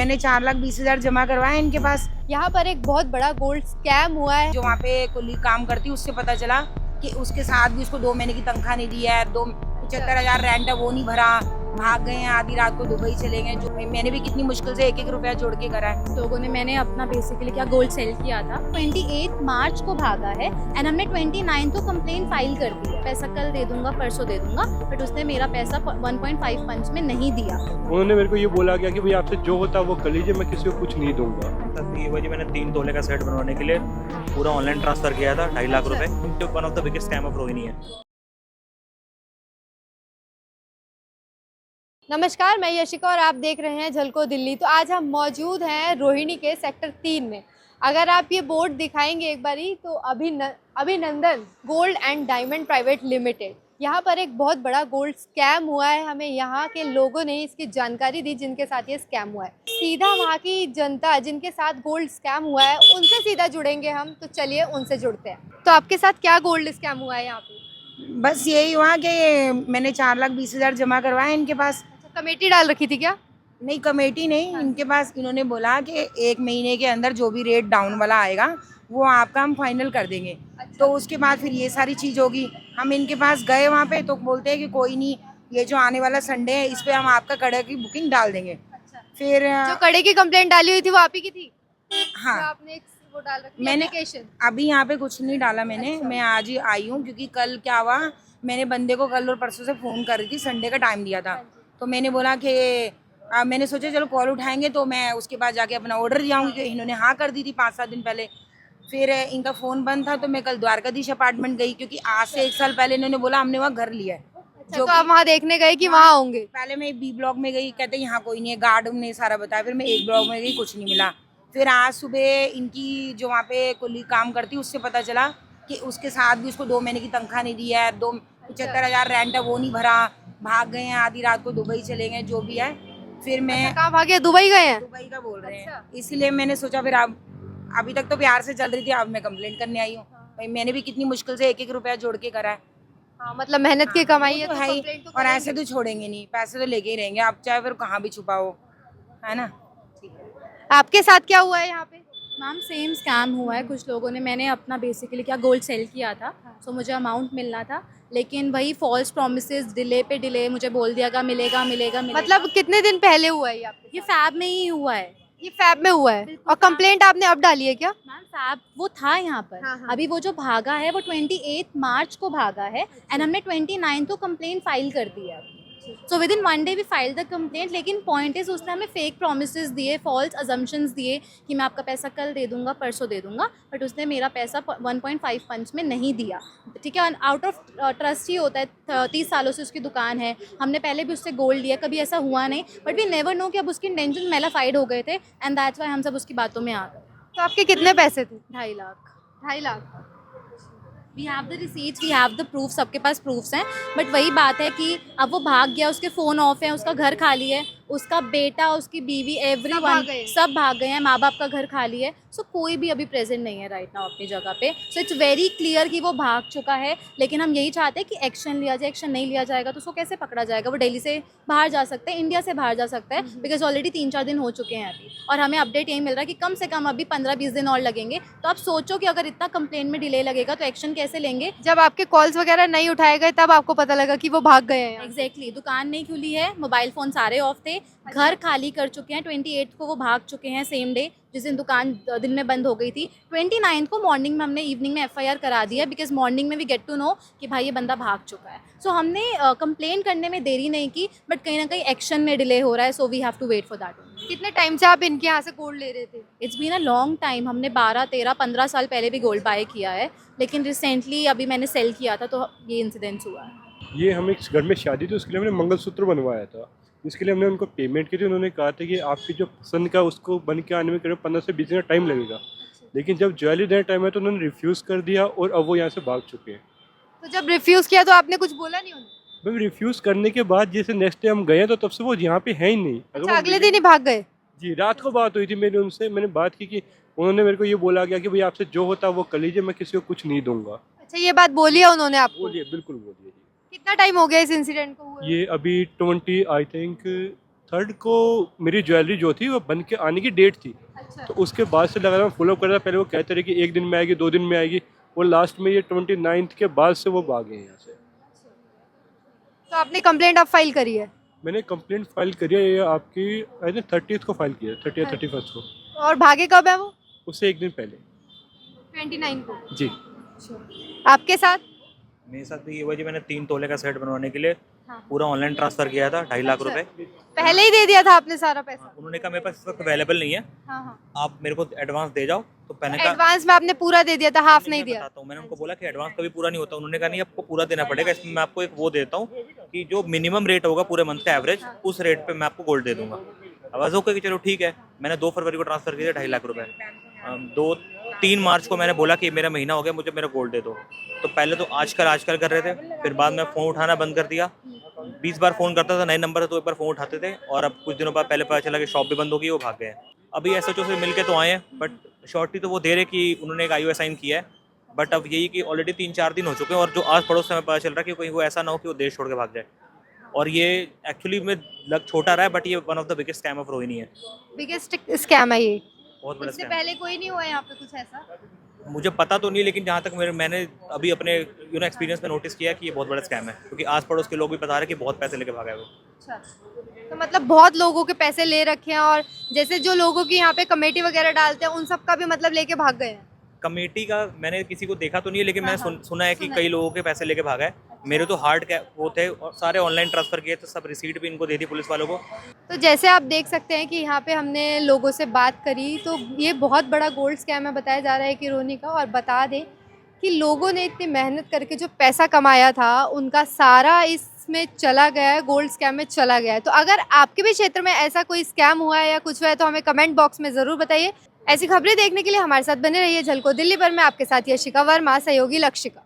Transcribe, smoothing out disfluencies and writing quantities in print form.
मैंने 4,20,000 जमा करवाया इनके पास। यहाँ पर एक बहुत बड़ा गोल्ड स्कैम हुआ है। जो वहाँ पे कुली काम करती उससे पता चला कि उसके साथ भी उसको 2 महीने की तनख्वाह नहीं दी है, 75,000 रेंट है वो नहीं भरा, भाग गए हैं, आधी रात को दुबई चले गए। जो मैंने भी कितनी मुश्किल से 1-1 रुपया जोड़ के करा है। लोगों ने मैंने अपना बेसिकली क्या गोल्ड सेल किया था, 28 मार्च को भागा है एंड हमने 29 को कंप्लेंट फाइल कर दी है। पैसा कल दे दूंगा, परसों दे दूंगा, बट उसने मेरा पैसा 1.5 पंच में नहीं दिया। उन्होंने मेरे को ये बोला गया कि भाई आपसे जो होता वो कर लीजिए, मैं किसी को कुछ नहीं दूंगा। ये वजह मैंने 3 तोले का सेट बनवाने के लिए पूरा ऑनलाइन ट्रांसफर किया था 2.5 लाख रुपए। One of the biggest scam of Rohini है। नमस्कार, मैं यशिका और आप देख रहे हैं झलको दिल्ली। तो आज हम मौजूद हैं रोहिणी के सेक्टर 3 में। अगर आप ये बोर्ड दिखाएंगे एक बारी तो अभिनंदन gold and diamond private limited, यहाँ पर एक बहुत बड़ा गोल्ड स्कैम हुआ है। हमें यहाँ के लोगों ने इसकी जानकारी दी जिनके साथ ये स्कैम हुआ है। सीधा वहाँ की जनता जिनके साथ गोल्ड स्कैम हुआ है उनसे सीधा जुड़ेंगे हम। तो चलिए उनसे जुड़ते हैं। तो आपके साथ क्या गोल्ड स्कैम हुआ है यहाँ पे? बस यही हुआ कि मैंने 4,20,000 जमा करवाया इनके पास। कमेटी डाल रखी थी क्या? नहीं, कमेटी नहीं, इनके पास इन्होंने बोला कि 1 महीने के अंदर जो भी रेट डाउन वाला आएगा वो आपका हम फाइनल कर देंगे। तो उसके बाद फिर ये सारी चीज़ होगी। हम इनके पास गए वहाँ पे तो बोलते हैं कि कोई नहीं, ये जो आने वाला संडे है इस पे हम आपका कड़े की बुकिंग डाल देंगे। फिर जो कड़े की कंप्लेंट डाली हुई थी वो आप ही की थी? हाँ, जो आपने एक वो डाल रखी मैंने एप्लीकेशन? अभी यहाँ पे कुछ नहीं डाला मैंने। मैं आज ही आई हूँ क्योंकि कल क्या हुआ, मैंने बंदे को कल और परसों से फ़ोन कर रही थी, संडे का टाइम दिया था। तो मैंने बोला कि मैंने सोचा चलो कॉल उठाएंगे तो मैं उसके बाद जाके अपना ऑर्डर दियाऊँगी कि इन्होंने हाँ कर दी थी 5-7 दिन पहले। फिर इनका फ़ोन बंद था तो मैं कल द्वारकाधीश अपार्टमेंट गई क्योंकि आज से 1 साल पहले इन्होंने बोला हमने वहाँ घर लिया है। जो तो आप वहाँ देखने गए कि वहाँ होंगे? पहले मैं बी ब्लॉक में गई, कहते यहाँ कोई नहीं है, गार्ड ने सारा बताया। फिर मैं A ब्लॉक में गई, कुछ नहीं मिला। फिर आज सुबह इनकी जो वहाँ पे कुली काम करती उससे पता चला कि उसके साथ भी उसको 2 महीने की तनख्वाह नहीं दी है, 75,000 रेंट है वो नहीं भरा, भाग गए हैं, आधी रात को दुबई चले गए, जो भी है। फिर मैं कहाँ भागे? दुबई गए हैं? दुबई का बोल रहे हैं, इसलिए मैंने सोचा फिर अब अभी तक तो प्यार से चल रही थी, अब मैं कंप्लेंट करने आई हूँ। भाई मैंने भी कितनी मुश्किल से 1-1 रुपया जोड़ के करा है। हाँ, मतलब मेहनत की कमाई है वो तो है ही, कंप्लेंट तो और करेंगे। ऐसे तो छोड़ेंगे नहीं, पैसे तो लेके ही रहेंगे, आप चाहे फिर कहाँ भी छुपाओ, है ना। आपके साथ क्या हुआ है यहाँ पे? मैम सेम स्कैम हुआ है। कुछ लोगों ने, मैंने अपना बेसिकली क्या गोल्ड सेल किया था, सो मुझे अमाउंट मिलना था, लेकिन वही फॉल्स प्रॉमिसेस, डिले पे डिले, मुझे बोल दिया गया मिलेगा मिलेगा मिलेगा। मतलब कितने दिन पहले हुआ है ये आपके ये साथ? फैब में ही हुआ है। ये फैब में हुआ है बिल्कुल और कंप्लेंट आपने अब डाली है क्या? मैम फैब वो था यहाँ पर। हाँ, हाँ। अभी वो जो भागा है वो 28 मार्च को भागा है एंड हमने 29 को कंप्लेंट फाइल कर दी है। So within 1 day we file the complaint. लेकिन पॉइंट इज उसने हमें फेक प्रोमिस दिए, फॉल्स अजम्पशंस दिए कि मैं आपका पैसा कल दे दूंगा, परसों दे दूंगा, बट उसने मेरा पैसा 1.5 पंच में नहीं दिया। ठीक है, आउट ऑफ ट्रस्ट ही होता है। 30 सालों से उसकी दुकान है, हमने पहले भी उससे गोल्ड लिया, कभी ऐसा हुआ नहीं, बट वी नेवर नो कि अब उसके इंटेंशन मेलाफाइड हो गए थे एंड दैट्स व्हाई हम सब उसकी बातों में आ गए। तो आपके कितने पैसे थे? 2.5 lakh. 2.5 lakh. We have the receipts, we have the proof, सबके पास प्रूफ्स हैं, बट वही बात है कि अब वो भाग गया, उसके फ़ोन ऑफ है, उसका घर खाली है, उसका बेटा, उसकी बीवी, एवरीवन सब भाग गए हैं, माँ बाप का घर खाली है। सो कोई भी अभी प्रेजेंट नहीं है राइट नाउ अपनी जगह पे। सो इट्स वेरी क्लियर कि वो भाग चुका है, लेकिन हम यही चाहते हैं कि एक्शन लिया जाए। एक्शन नहीं लिया जाएगा तो उसको कैसे पकड़ा जाएगा? वो दिल्ली से बाहर जा सकता है, इंडिया से बाहर जा सकता है, बिकॉज ऑलरेडी 3-4 दिन हो चुके हैं अभी, और हमें अपडेट यही मिल रहा है कि कम से कम अभी 15-20 दिन और लगेंगे। तो आप सोचो कि अगर इतना कंप्लेंट में डिले लगेगा तो एक्शन कैसे लेंगे? जब आपके कॉल्स वगैरह नहीं उठाए गए तब आपको पता लगा कि वो भाग गए हैं यहाँ से? एग्जैक्टली, दुकान नहीं खुली है, मोबाइल फ़ोन सारे ऑफ थे, घर खाली कर चुके हैं। 28 को वो भाग चुके हैं, सेम डे जिस दिन दुकान दिन में बंद हो गई थी। 29 को मॉर्निंग में हमने इवनिंग में FIR करा दिया, बिकॉज मॉर्निंग में वी गेट टू नो कि भाई ये बंदा भाग चुका है। सो हमने कंप्लेंट करने में देरी नहीं की, बट कहीं ना कहीं एक्शन में डिले हो रहा है, so we have to wait for that. कितने टाइम से आप इनके यहाँ से गोल्ड ले रहे थे? It's been a long time. हमने 12, 13, 15 साल पहले भी गोल्ड बाय किया है, लेकिन रिसेंटली अभी मैंने सेल किया था तो ये इंसिडेंट्स हुआ है। ये हमें एक घर में शादी थी, उसके लिए हमने मंगलसूत्र बनवाया था, जिसके लिए हमने उनको पेमेंट की थी। उन्होंने कहा था कि आपकी जो पसंद का उसको बन के आने में करीब 15 से 20 दिन का टाइम लगेगा, लेकिन जब ज्वेलरी देने टाइम है तो उन्होंने रिफ्यूज़ कर दिया और अब वो यहाँ से भाग चुके हैं। तो जब रिफ्यूज किया तो आपने कुछ बोला नहीं उन्हें? भाई रिफ्यूज़ करने के बाद जैसे नेक्स्ट डे हम गए तो तब से वो यहाँ पे है ही नहीं। अगर अच्छा, वो अगले दिन ही भाग गए? जी, रात को बात हुई थी मेरी उनसे, मैंने बात की कि उन्होंने मेरे को ये बोला गया कि भाई आपसे जो होता वो कर लीजिए, मैं किसी को कुछ नहीं दूंगा। अच्छा, ये बात बोली है उन्होंने आपको? बोलिए, बिल्कुल बोलिए। कितना टाइम हो गया इस इंसिडेंट को हुए? ये अभी 20 आई थिंक 3rd को मेरी ज्वेलरी जो थी वो बन के आने की डेट थी, अच्छा। तो उसके बाद से लगा मैं फॉलो कर रहा था। पहले वो कहते रहे कि 1 दिन में आएगी, 2 दिन में आएगी, और लास्ट में ये 29 के बाद से वो भागे हैं यहाँ से। तो आपने कंप्लेंट अब फाइल करी है? मैंने कंप्लेंट फाइल करी है, ये आपकी आई थिंक 30th को फाइल किया है, 30 या 31st को, और भागे कब है वो? उससे 1 दिन पहले। 29 को। जी। आपके साथ? मेरे साथ भी ये हुआ जी, मैंने 3 तोले का सेट बनवाने के लिए हाँ। पूरा ऑनलाइन ट्रांसफर किया था 2.5 लाख रुपए। पहले ही दे दिया था आपने सारा पैसा? उन्होंने कहा मेरे पास इस वक्त अवेलेबल नहीं है, हाँ हाँ। आप मेरे को एडवांस दे जाओ। तो मैंने कहा एडवांस में आपने पूरा दे दिया था, हाफ नहीं मैं दिया? बताता हूँ। मैंने उनको बोला कि एडवांस कभी पूरा नहीं होता। उन्होंने कहा नहीं, आपको पूरा देना पड़ेगा। इसमें मैं आपको एक वो देता हूँ कि जो मिनिमम रेट होगा पूरे मंथ का एवरेज, उस रेट पे मैं आपको गोल्ड दे दूंगा। आवाज़ ओके कि चलो ठीक है। मैंने 2 फरवरी को ट्रांसफर किया 2.5 लाख रुपए। 3 मार्च को मैंने बोला कि मेरा महीना हो गया, मुझे मेरा गोल्ड दे दो। तो पहले तो आजकल कर रहे थे, फिर बाद में फ़ोन उठाना बंद कर दिया। 20 बार फ़ोन करता था, नए नंबर तो एक बार फ़ोन उठाते थे, और अब कुछ दिनों बाद पहले पता चला कि शॉप भी बंद हो गई, वो भाग गए। अभी एसएचओ से मिल के तो आए हैं, बट शॉर्टी तो वो दे रहे कि उन्होंने एक आईओ असाइन किया है, बट अब यही कि ऑलरेडी 3-4 दिन हो चुके हैं, और जो आज पड़ोस से हमें पता चल रहा है कि कहीं वो ऐसा ना हो कि वो देश छोड़ के भाग जाए। और ये एक्चुअली में लग छोटा रहा है, बट ये one of the biggest scam of Rohini है। बिगेस्ट स्कैम है ये? बहुत बड़ा इससे स्कैम। पहले कोई नहीं हुआ यहाँ पे कुछ ऐसा? मुझे पता तो नहीं, लेकिन जहाँ तक मैंने अभी अपने एक्सपीरियंस में नोटिस किया कि ये बहुत बड़ा स्कैम है, क्योंकि आस पड़ोस के लोग भी बता रहे हैं कि बहुत पैसे लेके भागा है वो। अच्छा, तो मतलब बहुत लोगों के पैसे ले रखे हैं, और जैसे जो लोगों की यहाँ पे कमेटी वगैरह डालते हैं उन सब का भी मतलब लेके भाग गए हैं? कमेटी का मैंने किसी को देखा तो नहीं है, लेकिन हाँ, मैंने सुना है कि सुना कई है। लोगों के पैसे लेके भागा है। मेरे तो हार्ड वो थे, और सारे ऑनलाइन ट्रांसफर किए, तो सब रिसीट भी इनको दे दी पुलिस वालों को। तो जैसे आप देख सकते हैं कि यहाँ पे हमने लोगों से बात करी, तो ये बहुत बड़ा गोल्ड स्कैम है बताया जा रहा है कि रोहिणी का। और बता दें कि लोगों ने इतनी मेहनत करके जो पैसा कमाया था उनका सारा इसमें चला गया है, गोल्ड स्कैम में चला गया है। तो अगर आपके भी क्षेत्र में ऐसा कोई स्कैम हुआ है या कुछ हुआ है तो हमें कमेंट बॉक्स में ज़रूर बताइए। ऐसी खबरें देखने के लिए हमारे साथ बने रहिए। झलको दिल्ली पर मैं आपके साथ यशिका वर्मा, सहयोगी लक्षिका।